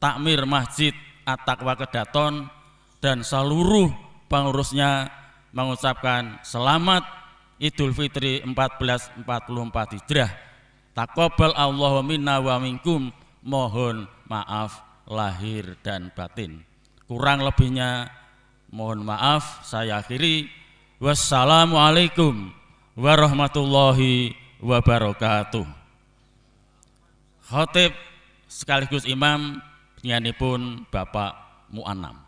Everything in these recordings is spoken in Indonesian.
takmir Masjid At-Taqwa Kedaton dan seluruh pengurusnya mengucapkan selamat Idul Fitri 1444 Hijrah. Taqabbal Allahu minna wa minkum. Mohon maaf lahir dan batin. Kurang lebihnya mohon maaf, saya akhiri. Wassalamualaikum warahmatullahi wabarakatuh. Khatib sekaligus imam penyanipun Bapak Mu'annam.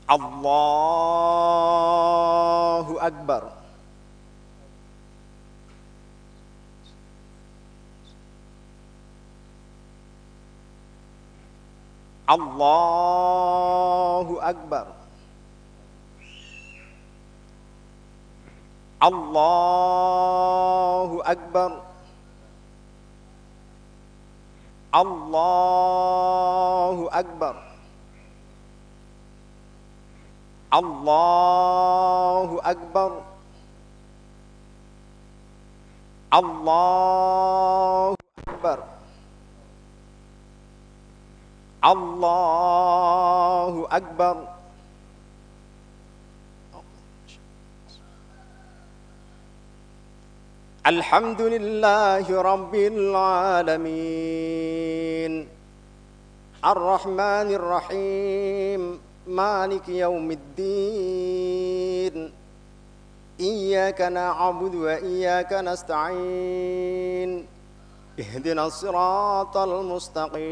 Allahu Akbar. Allahu Akbar. Allahu Akbar. Allahu Akbar. Allahu Akbar. Allahu Akbar. Allahu Akbar. Alhamdulillahi Rabbil Alamin. Ar-Rahmanir Rahim. مالك يوم الدين إياك نعبد وإياك نستعين اهدنا الصراط المستقيم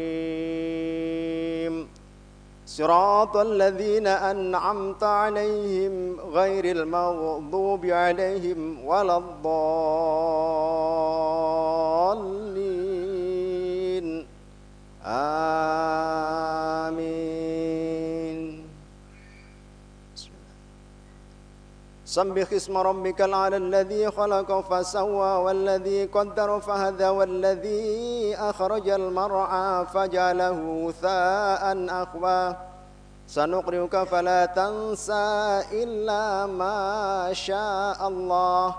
صراط الذين أنعمت عليهم غير المغضوب عليهم ولا الضالين آمين. سبح اسم ربك الأعلى الذي خلق فسوى والذي قدر فهدى والذي أخرج المرعى فجعله غثاء أحوى سنقرئك فلا تنسى إلا ما شاء الله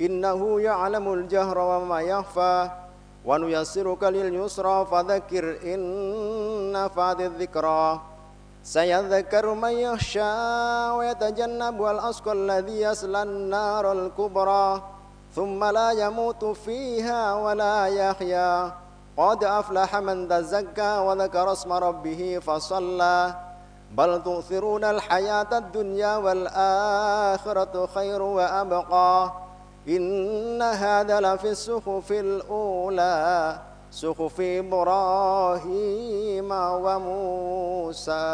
إنه يعلم الجهر وما يخفى ونيسرك لليسرى فذكر إن نفعت الذكرى سيذكر من يخشى ويتجنبها الأشقى الذي يصلى النار الكبرى ثم لا يموت فيها ولا يحيا قد أفلح من تزكى وذكر اسم ربه فصلى بل تؤثرون الحياة الدنيا والآخرة خير وأبقى إن هذا لفي الصحف الأولى صحف إبراهيم وموسى.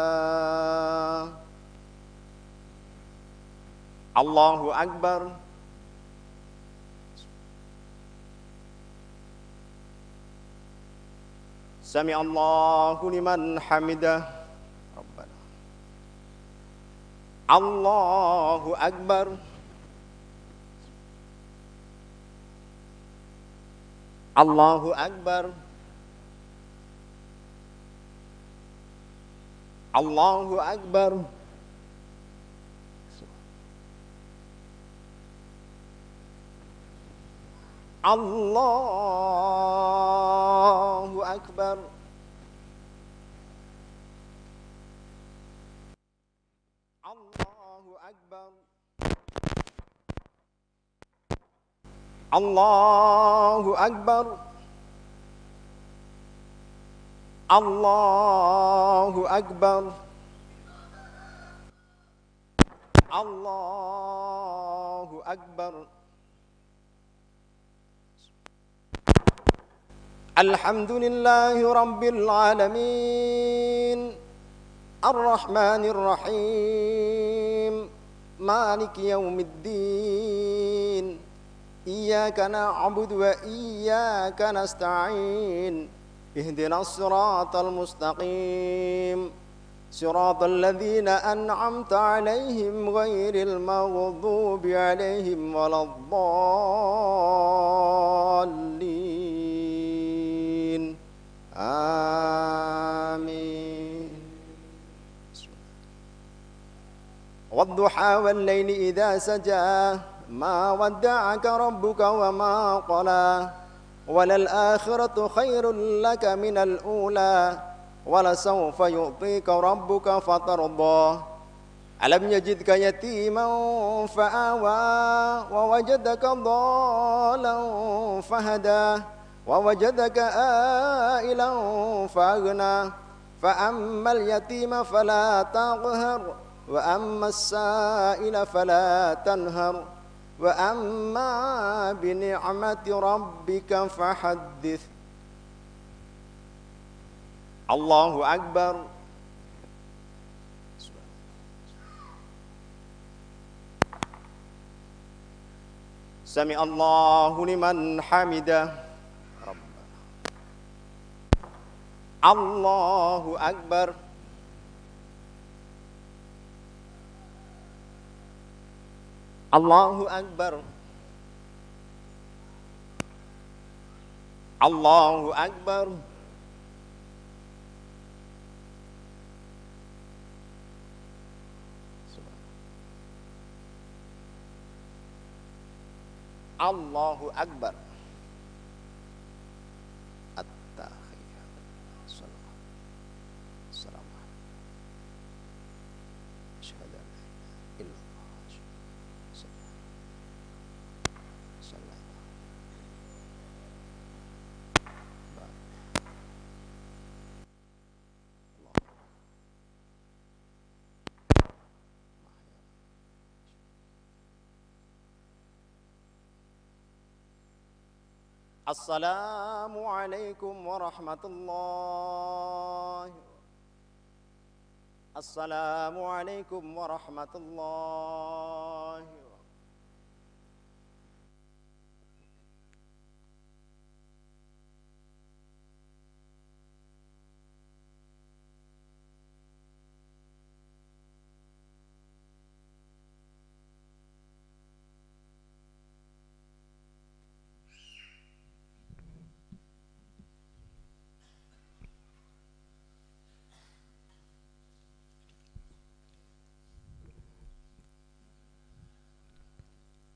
الله أكبر. سمع الله لمن حمده ربنا. الله أكبر. الله أكبر. الله أكبر. الله أكبر. الله أكبر. الله أكبر. الله أكبر. الله أكبر. الحمد لله رب العالمين الرحمن الرحيم مالك يوم الدين إياك نعبد وإياك نستعين اهدنا الصراط المستقيم صراط الذين أنعمت عليهم غير المغضوب عليهم ولا الضالين آمين. والضحى والليل إذا سجى ما ودعك ربك وما قلى وللآخرة خير لك من الأولى ولسوف يعطيك ربك فترضى ألم يجدك يتيما فآوى ووجدك ضالا فهدى ووجدك آئلا فأغنى فأما اليتيم فلا تقهر وأما السائل فلا تنهر وأما بنعمة ربك فحدث. الله أكبر. سمع الله لمن حمده ربنا. الله أكبر. الله أكبر. الله أكبر. الله أكبر. التحيات الصلاة السلام عليكم أشهد أن لا إله إلا الله صلى الله السلام عليكم ورحمة الله. السلام عليكم ورحمة الله.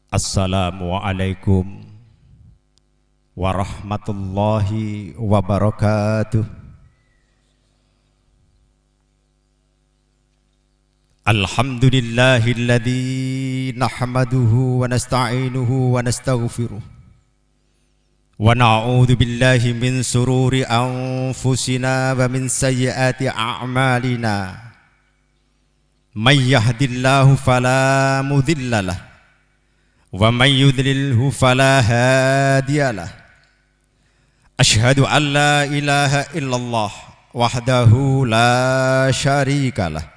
Assalamualaikum warahmatullahi wabarakatuh. Alhamdulillahilladzi nahmaduhu wa nasta'inuhu wa nastaghfiruh wa na'udzu billahi min sururi anfusina wa min sayyiati a'malina. May yahdihillahu fala mudhillalah wa may yudlilhu fala hadiyalah. Asyhadu an la ilaha illallah wahdahu la syarikalah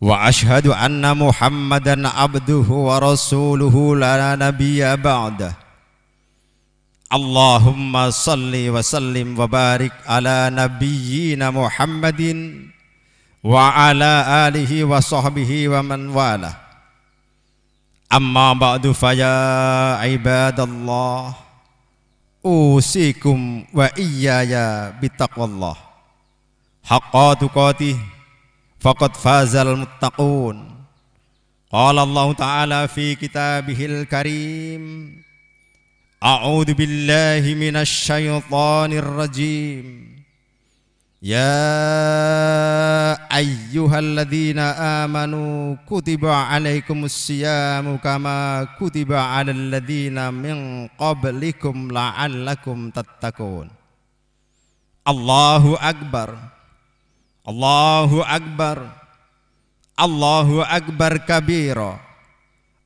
wa asyhadu anna Muhammadan abduhu wa rasuluhu la nabiyya ba'dah. Allahumma salli wa sallim wa barik ala nabiyyina Muhammadin wa ala alihi wa sahbihi wa man walah. Amma ba'du faya ibadallah usikum wa iyaya bitaqwallah haqqa tuqatih faqad fazal muttaqun. Qala Allah ta'ala fi kitabihil karim a'udzu billahi minasy syaithanir rajim. Ya ayyuhalladzina amanu kutiba alaikumus siyamu kama kutiba alal ladzina min qablikum la'allakum tattaqun. Allahu akbar. Allahu akbar. Allahu akbar kabira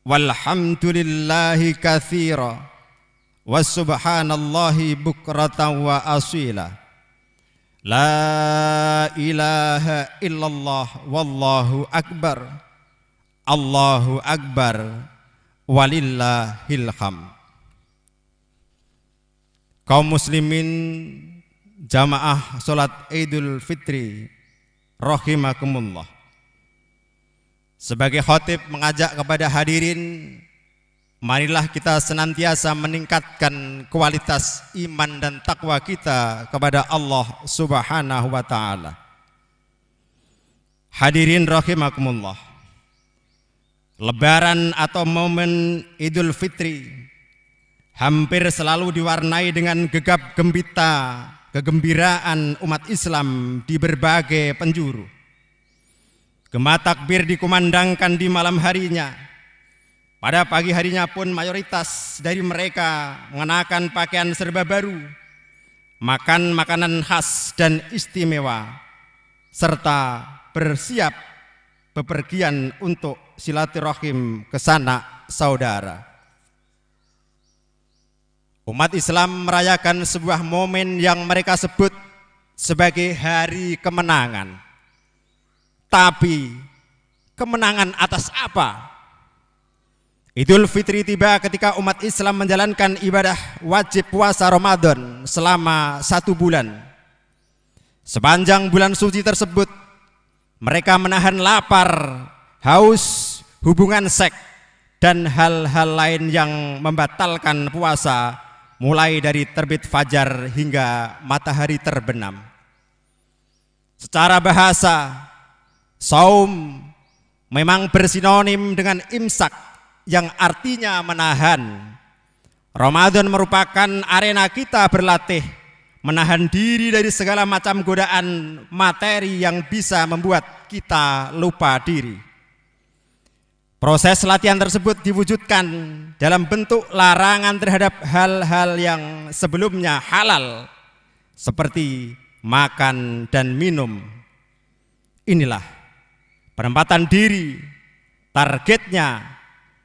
walhamdulillahi katsira wa subhanallahi bukratan wa asila. La ilaha illallah wallahu akbar. Allahu akbar walillahil hamd. Kaum muslimin jamaah salat Idul Fitri rahimakumullah. Sebagai khatib mengajak kepada hadirin, marilah kita senantiasa meningkatkan kualitas iman dan takwa kita kepada Allah Subhanahu wa taala. Hadirin rahimakumullah. Lebaran atau momen Idul Fitri hampir selalu diwarnai dengan gegap gempita, kegembiraan umat Islam di berbagai penjuru. Gema takbir dikumandangkan di malam harinya. Pada pagi harinya pun mayoritas dari mereka mengenakan pakaian serba baru, makan makanan khas dan istimewa, serta bersiap bepergian untuk silaturahim ke sanak saudara. Umat Islam merayakan sebuah momen yang mereka sebut sebagai hari kemenangan. Tapi kemenangan atas apa? Idul Fitri tiba ketika umat Islam menjalankan ibadah wajib puasa Ramadan selama 1 bulan. Sepanjang bulan suci tersebut, mereka menahan lapar, haus, hubungan seks, dan hal-hal lain yang membatalkan puasa, mulai dari terbit fajar hingga matahari terbenam. Secara bahasa, saum memang bersinonim dengan imsak yang artinya menahan. Ramadan merupakan arena kita berlatih menahan diri dari segala macam godaan materi yang bisa membuat kita lupa diri. Proses latihan tersebut diwujudkan dalam bentuk larangan terhadap hal-hal yang sebelumnya halal, seperti makan dan minum. Inilah penempatan diri. Targetnya,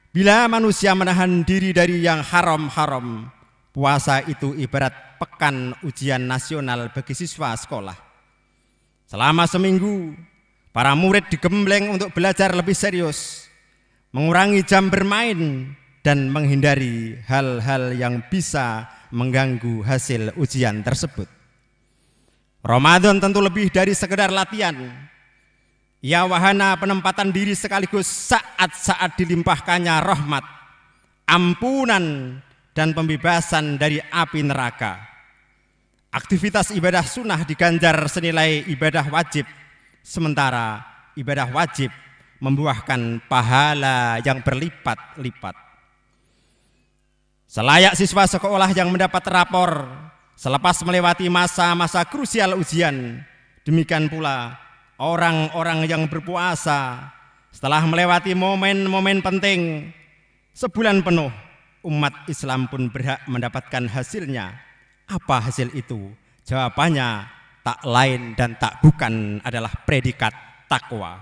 bila manusia menahan diri dari yang haram-haram, puasa itu ibarat pekan ujian nasional bagi siswa sekolah. Selama seminggu, para murid digembleng untuk belajar lebih serius, mengurangi jam bermain, dan menghindari hal-hal yang bisa mengganggu hasil ujian tersebut. Ramadan tentu lebih dari sekedar latihan. Ia wahana penempatan diri sekaligus saat-saat dilimpahkannya rahmat, ampunan, dan pembebasan dari api neraka. Aktivitas ibadah sunnah diganjar senilai ibadah wajib, sementara ibadah wajib membuahkan pahala yang berlipat-lipat. Selayak siswa sekolah yang mendapat rapor selepas melewati masa-masa krusial ujian, demikian pula orang-orang yang berpuasa setelah melewati momen-momen penting sebulan penuh, umat Islam pun berhak mendapatkan hasilnya. Apa hasil itu? Jawabannya tak lain dan tak bukan adalah predikat takwa.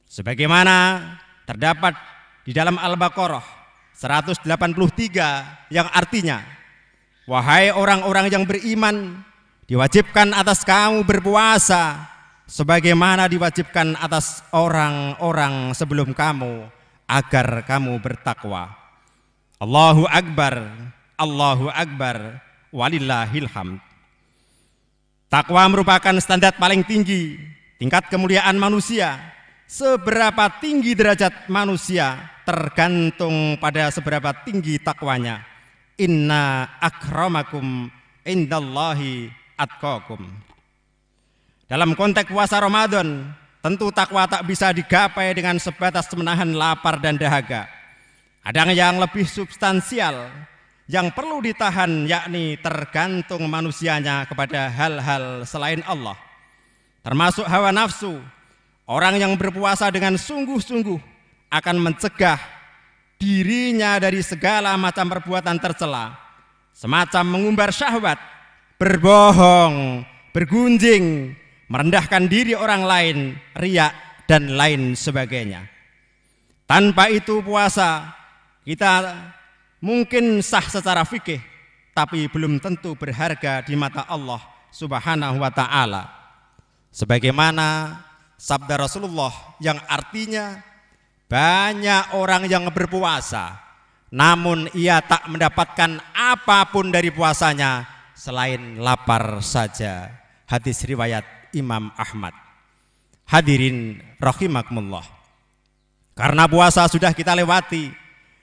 Sebagaimana terdapat di dalam Al-Baqarah 183 yang artinya, wahai orang-orang yang beriman, diwajibkan atas kamu berpuasa sebagaimana diwajibkan atas orang-orang sebelum kamu, agar kamu bertakwa. Allahu Akbar, walillahil hamd. Takwa merupakan standar paling tinggi tingkat kemuliaan manusia. Seberapa tinggi derajat manusia tergantung pada seberapa tinggi takwanya. Inna akramakum indallahi atqakum. Dalam konteks puasa Ramadan, tentu takwa tak bisa digapai dengan sebatas menahan lapar dan dahaga. Ada yang lebih substansial yang perlu ditahan, yakni tergantung manusianya kepada hal-hal selain Allah, termasuk hawa nafsu. Orang yang berpuasa dengan sungguh-sungguh akan mencegah dirinya dari segala macam perbuatan tercela, semacam mengumbar syahwat, berbohong, bergunjing, merendahkan diri orang lain, riya, dan lain sebagainya. Tanpa itu puasa kita mungkin sah secara fikih, tapi belum tentu berharga di mata Allah Subhanahu wa ta'ala. Sebagaimana sabda Rasulullah yang artinya banyak orang yang berpuasa namun ia tak mendapatkan apapun dari puasanya selain lapar saja. Hadis riwayat Imam Ahmad. Hadirin rahimakumullah, karena puasa sudah kita lewati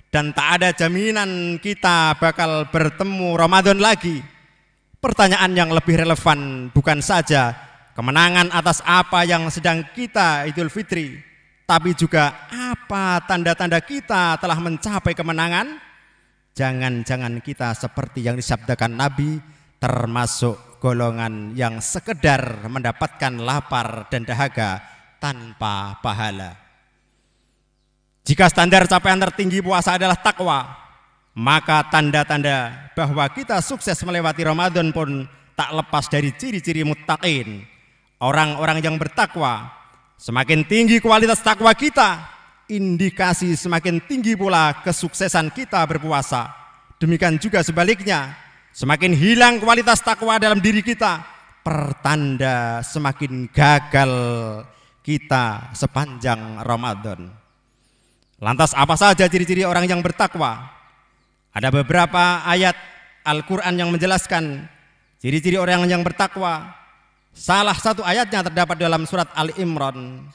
dan tak ada jaminan kita bakal bertemu Ramadan lagi. Pertanyaan yang lebih relevan bukan saja kemenangan atas apa yang sedang kita Idul Fitri, tapi juga apa tanda-tanda kita telah mencapai kemenangan. Jangan-jangan kita seperti yang disabdakan Nabi, termasuk golongan yang sekedar mendapatkan lapar dan dahaga tanpa pahala. Jika standar capaian tertinggi puasa adalah takwa, maka tanda-tanda bahwa kita sukses melewati Ramadan pun tak lepas dari ciri-ciri muttaqin, orang-orang yang bertakwa. Semakin tinggi kualitas takwa kita, indikasi semakin tinggi pula kesuksesan kita berpuasa. Demikian juga sebaliknya, semakin hilang kualitas takwa dalam diri kita, pertanda semakin gagal kita sepanjang Ramadan. Lantas apa saja ciri-ciri orang yang bertakwa? Ada beberapa ayat Al-Quran yang menjelaskan ciri-ciri orang yang bertakwa. Salah satu ayatnya terdapat dalam surat Al-Imran.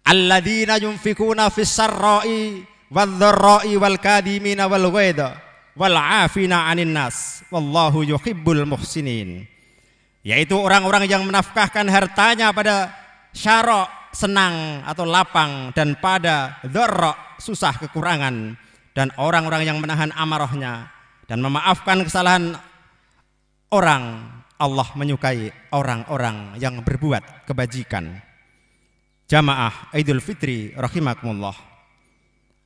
Alladzina yunfikuna fis sarra'i wadh-dharra'i wal kadhimina wal ghaidha wal 'afina 'anil nas wallahu yuhibbul muhsinin. Yaitu orang-orang yang menafkahkan hartanya pada syara, senang atau lapang, dan pada dharra, susah kekurangan, dan orang-orang yang menahan amarahnya dan memaafkan kesalahan orang. Allah menyukai orang-orang yang berbuat kebajikan. Jamaah Idul Fitri rahimakumullah.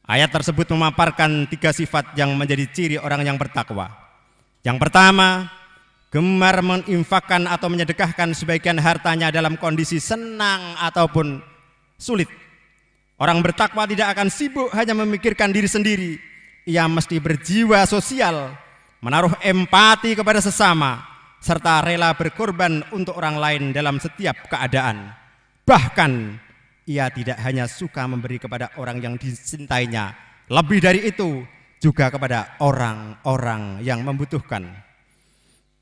Ayat tersebut memaparkan 3 sifat yang menjadi ciri orang yang bertakwa. Yang pertama, gemar menginfakkan atau menyedekahkan sebagian hartanya dalam kondisi senang ataupun sulit. Orang bertakwa tidak akan sibuk hanya memikirkan diri sendiri. Ia mesti berjiwa sosial, menaruh empati kepada sesama, serta rela berkorban untuk orang lain dalam setiap keadaan. Bahkan ia tidak hanya suka memberi kepada orang yang dicintainya, lebih dari itu juga kepada orang-orang yang membutuhkan.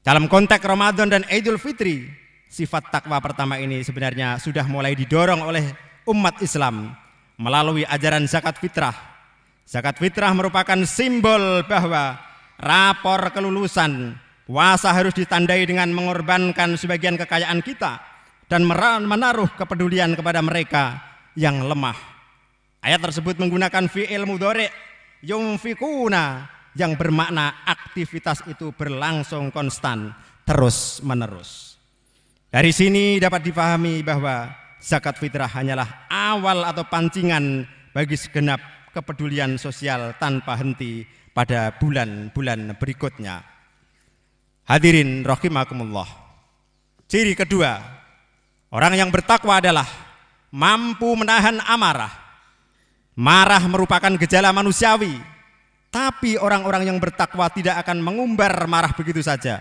Dalam konteks Ramadan dan Idul Fitri, sifat takwa pertama ini sebenarnya sudah mulai didorong oleh umat Islam melalui ajaran zakat fitrah. Zakat fitrah merupakan simbol bahwa rapor kelulusan puasa harus ditandai dengan mengorbankan sebagian kekayaan kita dan menaruh kepedulian kepada mereka yang lemah. Ayat tersebut menggunakan fi'il mudhari' yunfikuna yang bermakna aktivitas itu berlangsung konstan, terus menerus. Dari sini dapat dipahami bahwa zakat fitrah hanyalah awal atau pancingan bagi segenap kepedulian sosial tanpa henti pada bulan-bulan berikutnya. Hadirin rahimakumullah. Ciri kedua, orang yang bertakwa adalah mampu menahan amarah. Marah merupakan gejala manusiawi, tapi orang-orang yang bertakwa tidak akan mengumbar marah begitu saja.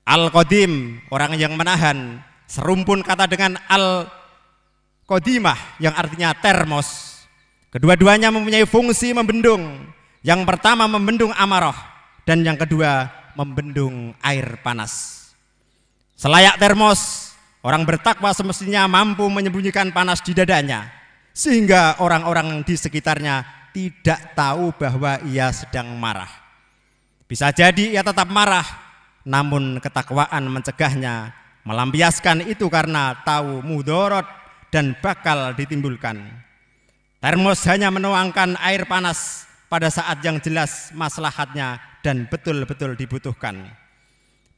Al-Qadim, orang yang menahan, serumpun kata dengan Al-Qadimah yang artinya termos. Kedua-duanya mempunyai fungsi membendung. Yang pertama membendung amarah, dan yang kedua membendung air panas. Selayak termos, orang bertakwa semestinya mampu menyembunyikan panas di dadanya, sehingga orang-orang di sekitarnya tidak tahu bahwa ia sedang marah. Bisa jadi ia tetap marah, namun ketakwaan mencegahnya, melampiaskan itu karena tahu mudarat dan bakal ditimbulkan. Termos hanya menuangkan air panas pada saat yang jelas maslahatnya dan betul-betul dibutuhkan.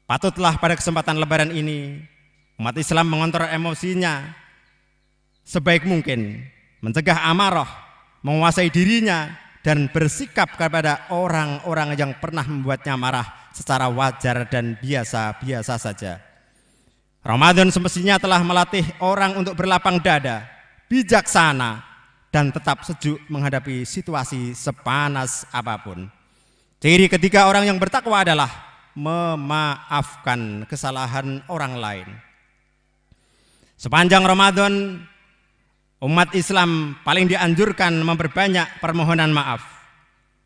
Patutlah pada kesempatan Lebaran ini umat Islam mengontrol emosinya sebaik mungkin, mencegah amarah, menguasai dirinya, dan bersikap kepada orang-orang yang pernah membuatnya marah secara wajar dan biasa-biasa saja. Ramadan semestinya telah melatih orang untuk berlapang dada, bijaksana, dan tetap sejuk menghadapi situasi sepanas apapun. Ciri ketiga orang yang bertakwa adalah memaafkan kesalahan orang lain. Sepanjang Ramadan, umat Islam paling dianjurkan memperbanyak permohonan maaf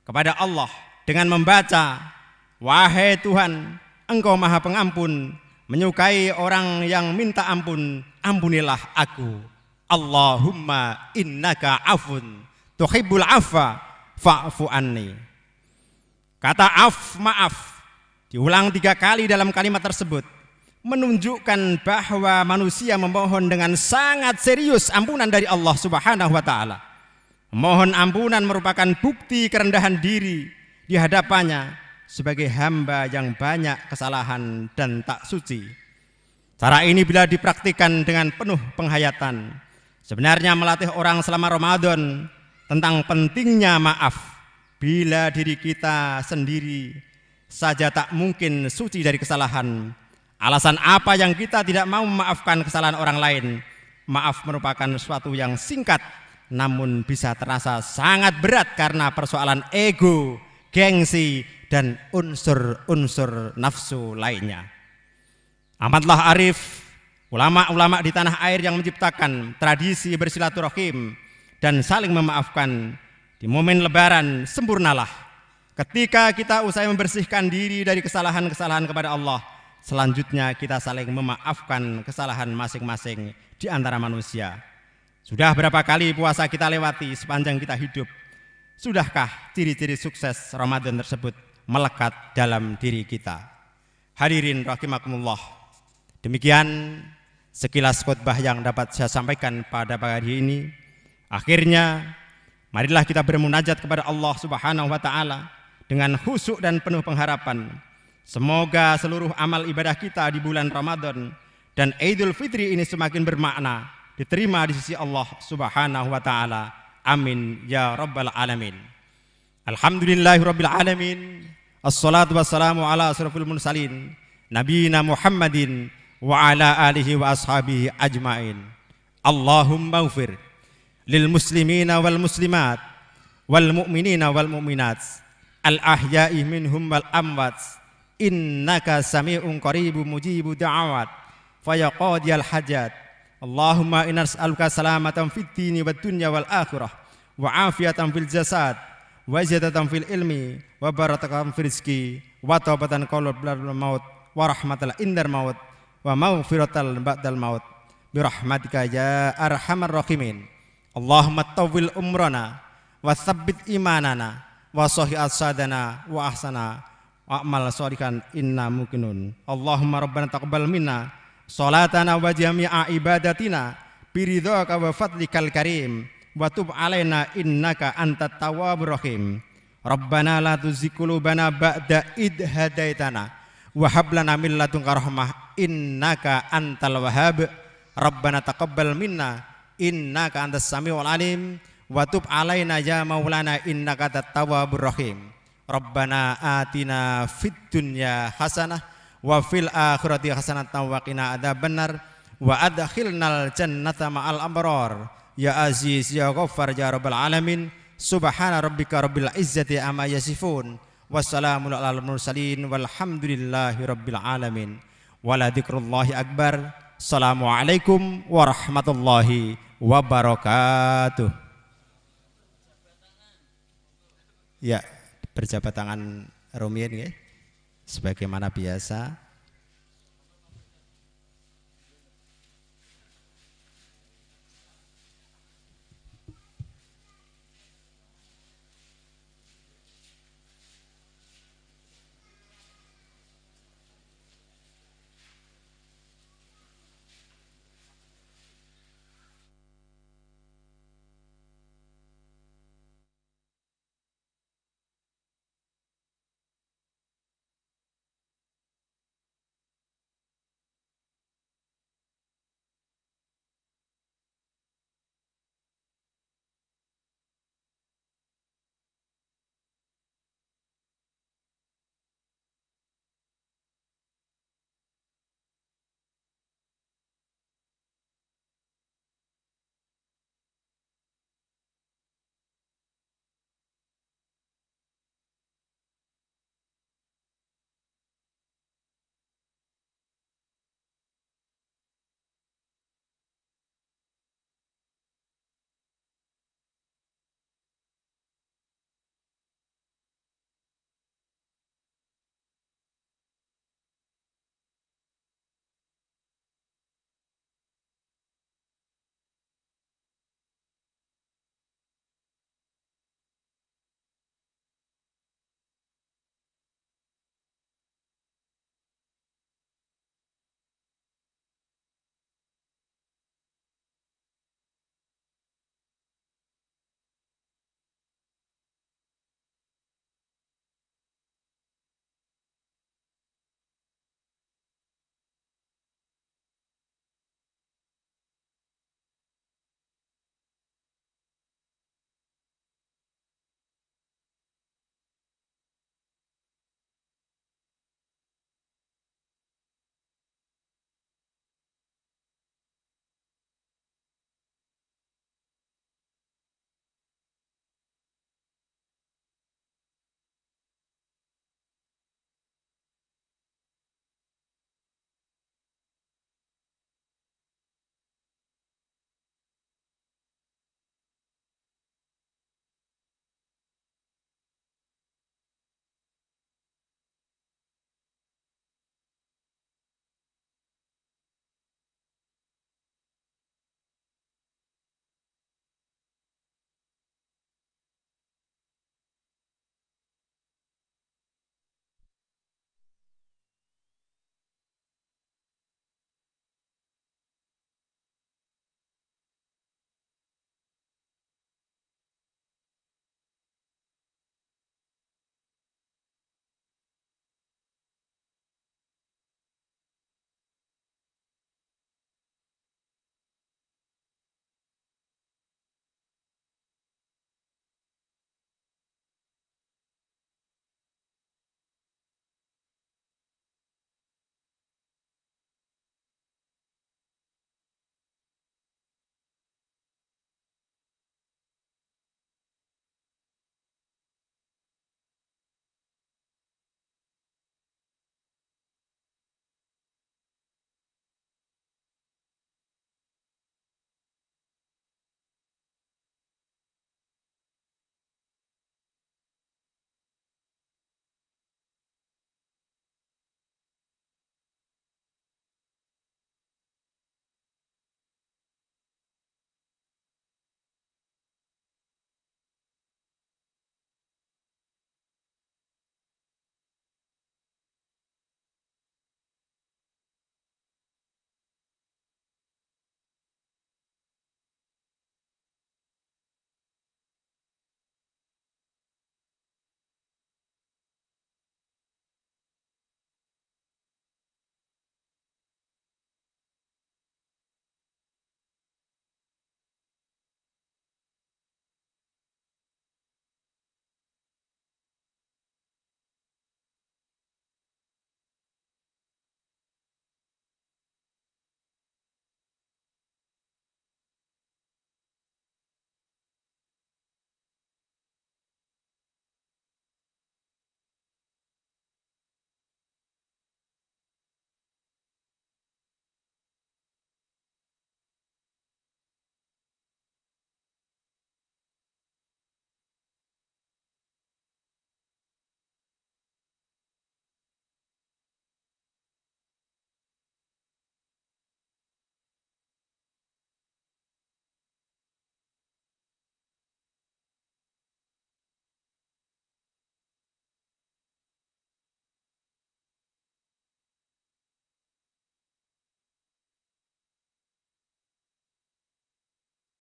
kepada Allah dengan membaca, "Wahai Tuhan, Engkau Maha Pengampun, menyukai orang yang minta ampun, ampunilah aku. Allahumma innaka afun tuhibbul afwa fa'fu anni." Kata maaf diulang 3 kali dalam kalimat tersebut menunjukkan bahwa manusia memohon dengan sangat serius ampunan dari Allah Subhanahu wa taala. Memohon ampunan merupakan bukti kerendahan diri di hadapannya sebagai hamba yang banyak kesalahan dan tak suci. Cara ini bila dipraktikkan dengan penuh penghayatan, sebenarnya melatih orang selama Ramadan tentang pentingnya maaf bila diri kita sendiri saja tak mungkin suci dari kesalahan. Alasan apa yang kita tidak mau memaafkan kesalahan orang lain? Maaf merupakan sesuatu yang singkat namun bisa terasa sangat berat karena persoalan ego, gengsi, dan unsur-unsur nafsu lainnya. Amatlah arif ulama-ulama di tanah air yang menciptakan tradisi bersilaturahim dan saling memaafkan di momen lebaran. Sempurnalah ketika kita usai membersihkan diri dari kesalahan-kesalahan kepada Allah, selanjutnya kita saling memaafkan kesalahan masing-masing di antara manusia. Sudah berapa kali puasa kita lewati sepanjang kita hidup? Sudahkah ciri-ciri sukses Ramadan tersebut melekat dalam diri kita? Hadirin rahimakumullah, demikian sekilas khutbah yang dapat saya sampaikan pada pagi hari ini. Akhirnya, marilah kita bermunajat kepada Allah Subhanahu wa taala dengan khusyuk dan penuh pengharapan. Semoga seluruh amal ibadah kita di bulan Ramadan dan Idul Fitri ini semakin bermakna, diterima di sisi Allah Subhanahu wa taala. Amin ya rabbal alamin. Alhamdulillahirabbil alamin. Assalatu wassalamu ala asrofil mursalin nabiyina Muhammadin wa ala alihi wa ashabihi ajmain. Allahumma ighfir lil muslimina wal muslimat wal mu'minina wal mu'minat al ahya'i minhum wal amwat innaka sami'un qaribun mujibu da'awat fayaqadiyal hajat. Allahumma inna nas'aluka salamatan fid dini wad dunya wal akhirah wa afiyatan fil jasad wa ziyadatan fil ilmi wa barakatan fil rizqi wa taubatan qabla maut wa rahmatan indal maut wa maghfiratan ba'dal maut bi rahmatika ya arhamar rahimin. Allahumma tawwil umrana wa tsabbit imanana wa sahih asadana wa ahsana wa amal sholihan inna muqinun. Allahumma rabbana taqabbal minna salatana wa jami'a ibadatina biridhaka wa fadlikal karim wa tub alaina innaka antat tawwabur rahim. Rabbana la tuzigh qulubana ba'da id hadaitana wa hab lana min ladunka rahmah innaka antal wahhab. Rabbana taqabbal minna innaka antas samiul alim wa tub alaina ya maulana innaka antat tawwabur rahim. Rabbana atina fid dunya hasanah wa fil akhirati hasanatan wa qina adzabannar wa adkhilnal jannata ma'al abrar ya aziz ya ghaffar ya rabbal alamin. Subhana rabbika rabbil izzati amma yasifun wassalamun alal mursalin walhamdulillahi rabbil alamin. Wala dzikrullahi akbar. Assalamualaikum warahmatullahi wabarakatuh. Ya, berjabat tangan rumiyin nggih sebagaimana biasa.